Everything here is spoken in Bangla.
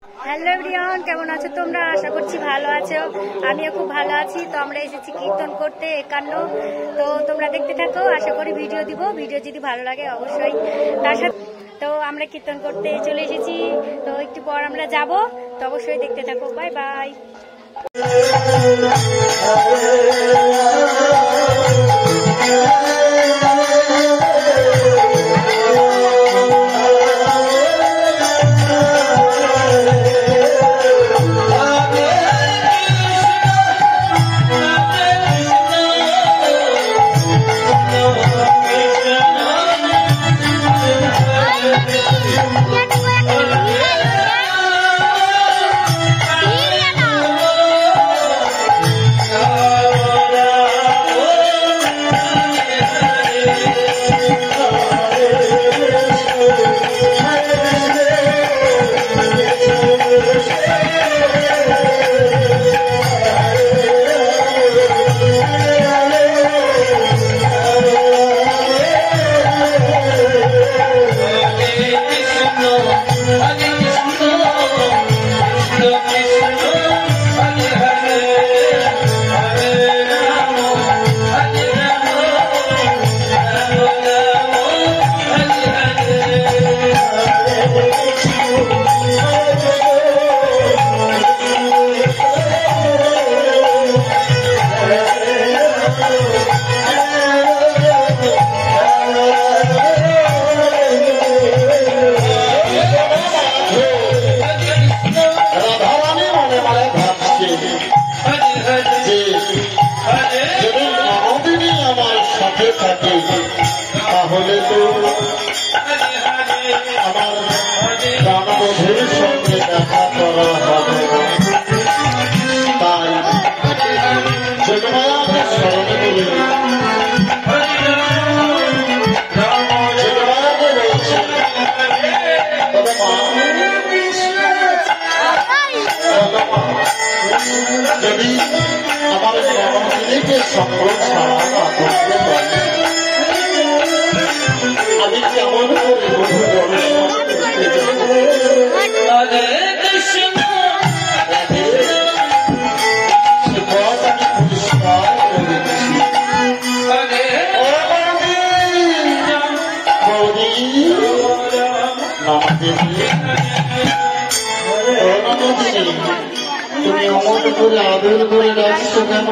হ্যালো এভরিওয়ান, কেমন আছো তোমরা? আশা করছি ভালো আছো। আমিও খুব ভালো আছি। তো আমরা এসেছি কীর্তন করতে 51। তো তোমরা দেখতে থাকো, আশা করি ভিডিও দিব। ভিডিও যদি ভালো লাগে অবশ্যই তার সাথে। তো আমরা কীর্তন করতে চলে এসেছি, তো একটু পর আমরা যাব। তো অবশ্যই দেখতে থাকো। Bye bye. তাহলে তো আমার প্রাণবধূর সঙ্গে দেখা করা হবে না। তাই জগমায়াকে স্মরণে করে জগমায়াকে বলছে, যদি আমার প্রাণবধূকে সঙ্গ ছাড়া না করতে পারি, আমি কেমন করে বধূ দর্শন করতে যাব? সে পথ আমি পরিষ্কার করে দিচ্ছি। তুমি অমন করে আদর করে ডাকছো কেন?